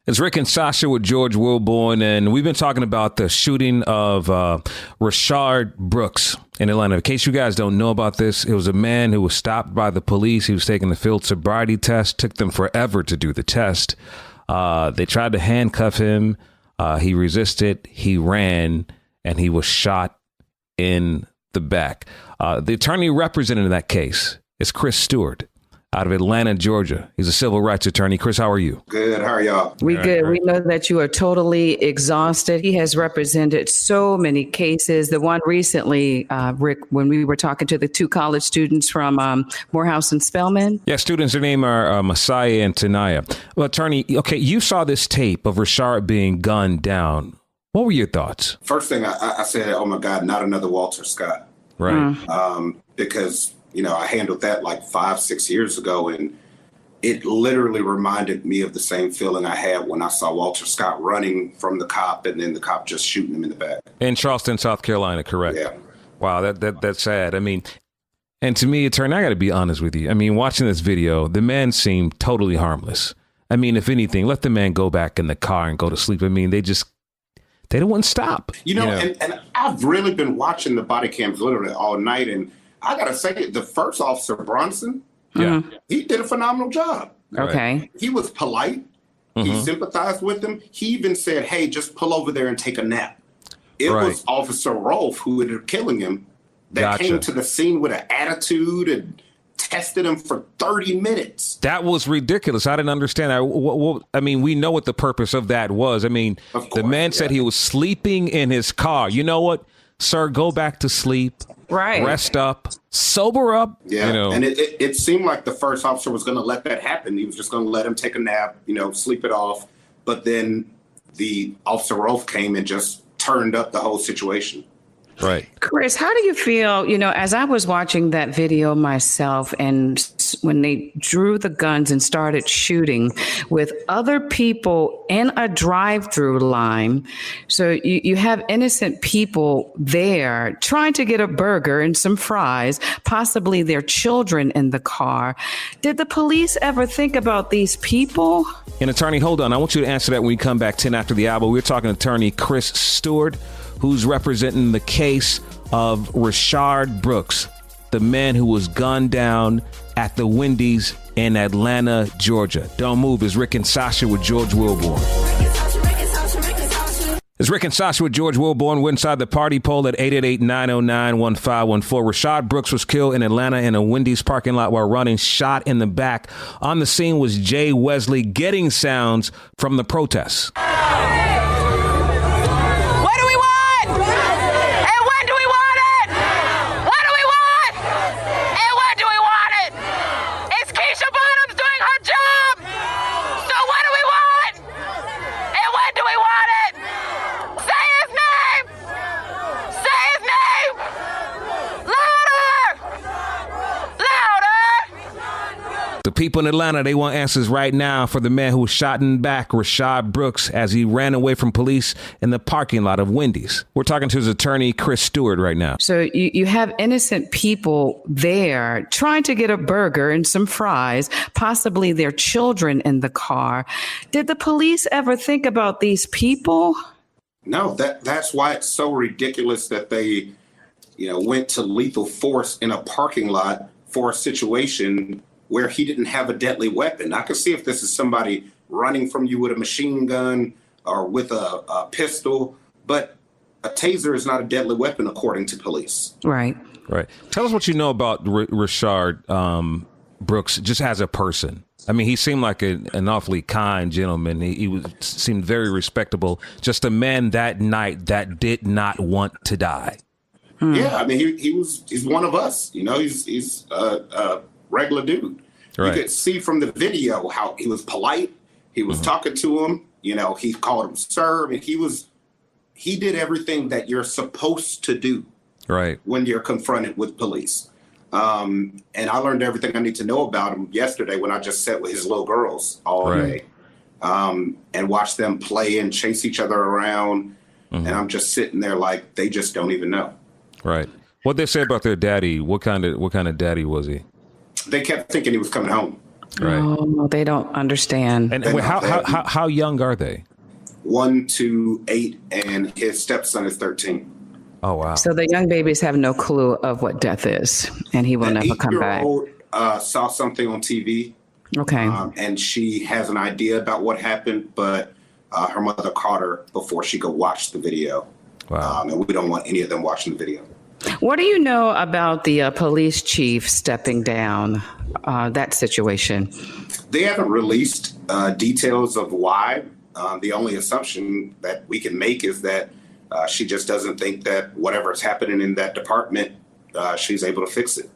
It's Rick and Sasha with George Wilborn, and we've been talking about the shooting of Rayshard Brooks in Atlanta. In case you guys don't know about this, it was a man who was stopped by the police. He was taking the field sobriety test. Took them forever to do the test. They tried to handcuff him. He resisted. He ran, and he was shot in the back. The attorney representing that case is Chris Stewart out of Atlanta, Georgia. He's a civil rights attorney. Chris, how are you? Good. How are y'all? We good. We know that you are totally exhausted. He has represented so many cases. The one recently, Rick, when we were talking to the two college students from Morehouse and Spelman. Yeah, students, their name are Messiah and Tanaya. Well, attorney, okay, you saw this tape of Rayshard being gunned down. What were your thoughts? First thing I said, oh my God, not another Walter Scott. Right. Because I handled that like 5-6 years ago, and it literally reminded me of the same feeling I had when I saw Walter Scott running from the cop and then the cop just shooting him in the back. In Charleston, South Carolina, correct? Yeah. Wow, that's sad. I mean, and to me, attorney, I got to be honest with you. I mean, watching this video, the man seemed totally harmless. I mean, if anything, let the man go back in the car and go to sleep. I mean, they don't want to stop. And I've really been watching the body cams literally all night, and I got to say, the first officer, Bronson, he did a phenomenal job. Okay. He was polite. He sympathized with him. He even said, hey, just pull over there and take a nap. It was Officer Rolfe, who ended up killing him, that came to the scene with an attitude and tested him for 30 minutes. That was ridiculous. I didn't understand that. I mean, we know what the purpose of that was. I mean, the man said he was sleeping in his car. You know what? Sir, go back to sleep. Right. Rest up. Sober up. Yeah. And it seemed like the first officer was going to let that happen. He was just going to let him take a nap, sleep it off. But then the Officer Rolfe came and just turned up the whole situation. Right. Chris, how do you feel, as I was watching that video myself, and when they drew the guns and started shooting with other people in a drive-through line. So you have innocent people there trying to get a burger and some fries, possibly their children in the car. Did the police ever think about these people? And attorney, hold on. I want you to answer that when we come back 10 after the hour. We're talking to attorney Chris Stewart, who's representing the case of Rayshard Brooks, the man who was gunned down at the Wendy's in Atlanta, Georgia. Don't move. It's Rick and Sasha with George Wilborn. It's Rick and Sasha with George Wilborn. We're inside the party poll at 888-909-1514. Rayshard Brooks was killed in Atlanta in a Wendy's parking lot while running, shot in the back. On the scene was Jay Wesley getting sounds from the protests. The people in Atlanta, they want answers right now for the man who was shot in the back, Rayshard Brooks, as he ran away from police in the parking lot of Wendy's. We're talking to his attorney, Chris Stewart, right now. So you have innocent people there trying to get a burger and some fries, possibly their children in the car. Did the police ever think about these people? No, that's why it's so ridiculous that they, went to lethal force in a parking lot for a situation where he didn't have a deadly weapon. I could see if this is somebody running from you with a machine gun or with a pistol, but a taser is not a deadly weapon according to police. Right. Tell us what you know about Rayshard Brooks just as a person. I mean, he seemed like an awfully kind gentleman. He seemed very respectable. Just a man that night that did not want to die. Yeah, I mean, he's one of us. He's a regular dude. Right. You could see from the video how he was polite. He was talking to him. He called him sir. I mean, he did everything that you're supposed to do. Right. When you're confronted with police. And I learned everything I need to know about him yesterday when I just sat with his little girls all day and watched them play and chase each other around. And I'm just sitting there like they just don't even know. Right. What they say about their daddy? What kind of daddy was he? They kept thinking he was coming home. Right. Oh, they don't understand. And how young are they? 1 to 8, and his stepson is 13. Oh, wow. So the young babies have no clue of what death is, and he will never come back. The 8-year-old saw something on TV. Okay. And she has an idea about what happened, but her mother caught her before she could watch the video. Wow. And we don't want any of them watching the video. What do you know about the police chief stepping down, that situation? They haven't released details of why. The only assumption that we can make is that she just doesn't think that whatever's happening in that department, she's able to fix it.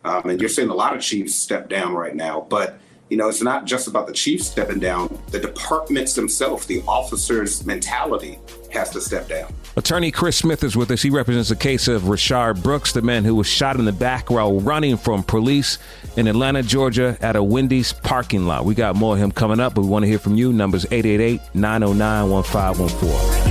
And you're seeing a lot of chiefs step down right now. But, you know, it's not just about the chiefs stepping down. The departments themselves, the officers' mentality has to step down. Attorney Chris Smith is with us. He represents the case of Rayshard Brooks, the man who was shot in the back while running from police in Atlanta, Georgia at a Wendy's parking lot. We got more of him coming up, but we want to hear from you. Numbers 888-909-1514.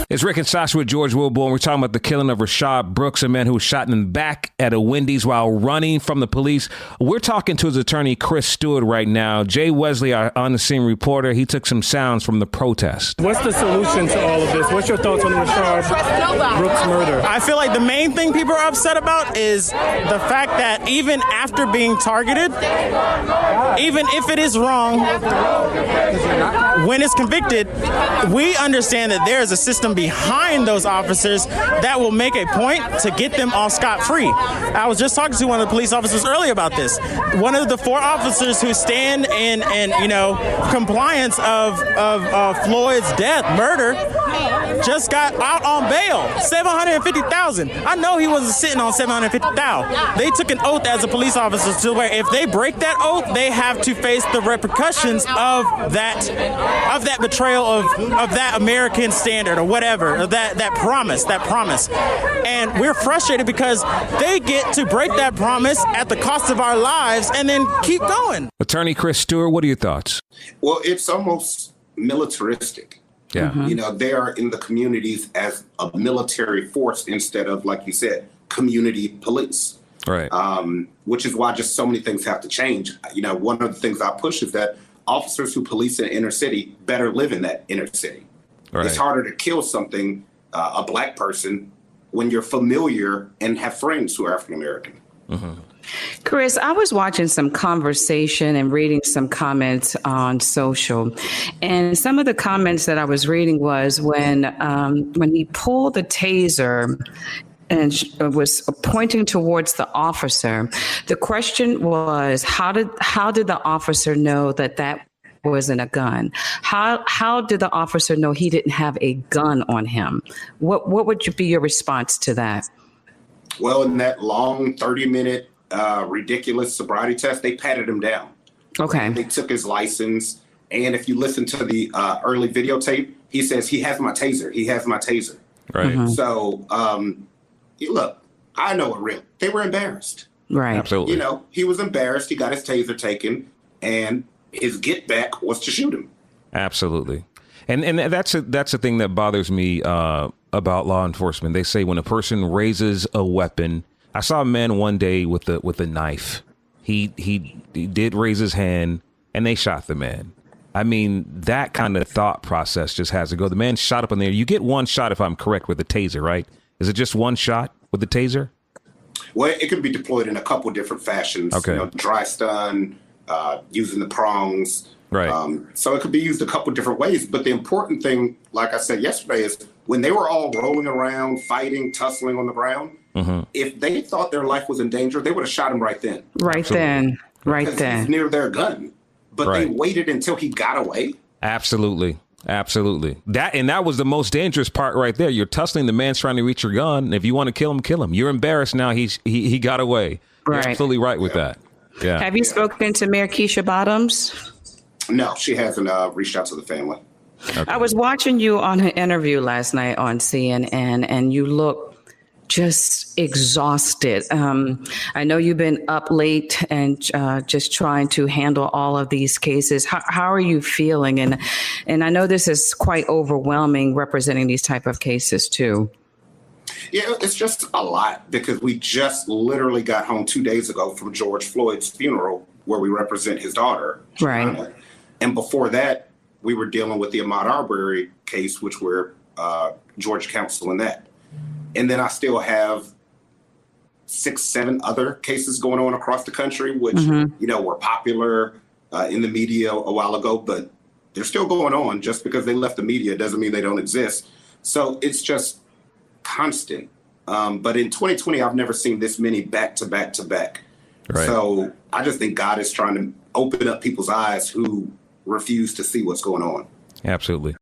It's Rick and Sasha with George Wilborn. We're talking about the killing of Rayshard Brooks, a man who was shot in the back at a Wendy's while running from the police. We're talking to his attorney, Chris Stewart, right now. Jay Wesley, our on-the-scene reporter, he took some sounds from the protest. What's the solution to all of this? What's your thoughts on the Rayshard Brooks murder? I feel like the main thing people are upset about is the fact that even after being targeted, even if it is wrong, when it's convicted, we understand that there is a system behind those officers that will make a point to get them off scot-free. I was just talking to one of the police officers earlier about this. One of the 4 officers who stand in compliance of Floyd's murder, just got out on bail, $750,000. I know he wasn't sitting on $750,000. They took an oath as a police officer to where if they break that oath, they have to face the repercussions of that betrayal of that American standard or whatever, or that promise. And we're frustrated because they get to break that promise at the cost of our lives and then keep going. Attorney Chris Stewart, what are your thoughts? Well, it's almost militaristic. Yeah. You know, they are in the communities as a military force instead of, like you said, community police. Right. Which is why just so many things have to change. You know, one of the things I push is that officers who police in inner city better live in that inner city. Right. It's harder to kill a black person, when you're familiar and have friends who are African American. Mm-hmm. Chris, I was watching some conversation and reading some comments on social, and some of the comments that I was reading was when he pulled the taser and was pointing towards the officer. The question was, how did the officer know that wasn't a gun? How did the officer know he didn't have a gun on him? What would be your response to that? Well, in that long 30-minute ridiculous sobriety test, they patted him down. Okay. They took his license, and if you listen to the early videotape, he says, "He has my taser. He has my taser." Right. Mm-hmm. So, look, I know it real. They were embarrassed. Right. Absolutely. You know, he was embarrassed. He got his taser taken, and his get back was to shoot him. Absolutely. And that's the thing that bothers me about law enforcement. They say when a person raises a weapon, I saw a man one day with a knife. He did raise his hand and they shot the man. I mean, that kind of thought process just has to go. The man shot up in there. You get one shot, if I'm correct, with the taser, right? Is it just one shot with the taser? Well, it could be deployed in a couple different fashions. Okay. You know, dry stun, using the prongs. Right. So it could be used a couple different ways. But the important thing, like I said yesterday, is when they were all rolling around, fighting, tussling on the ground, mm-hmm. if they thought their life was in danger, they would have shot him right then. Right then. He's near their gun. But they waited until he got away. Absolutely. That was the most dangerous part right there. You're tussling, the man's trying to reach your gun. And if you want to kill him, kill him. You're embarrassed now. He got away. Right. You're absolutely right with that. Yeah. Have you spoken to Mayor Keisha Bottoms? No, she hasn't reached out to the family. Okay. I was watching you on her interview last night on CNN, and you look just exhausted. I know you've been up late and just trying to handle all of these cases. How are you feeling? And I know this is quite overwhelming representing these type of cases too. Yeah, it's just a lot because we just literally got home 2 days ago from George Floyd's funeral. where we represent his daughter. Right. China. And before that, we were dealing with the Ahmaud Arbery case, which we're Georgia counsel in that. And then I still have 6, 7 other cases going on across the country, which, were popular in the media a while ago, but they're still going on. Just because they left the media doesn't mean they don't exist. So it's just constant. But in 2020, I've never seen this many back to back to back. Right. So I just think God is trying to open up people's eyes who refuse to see what's going on. Absolutely.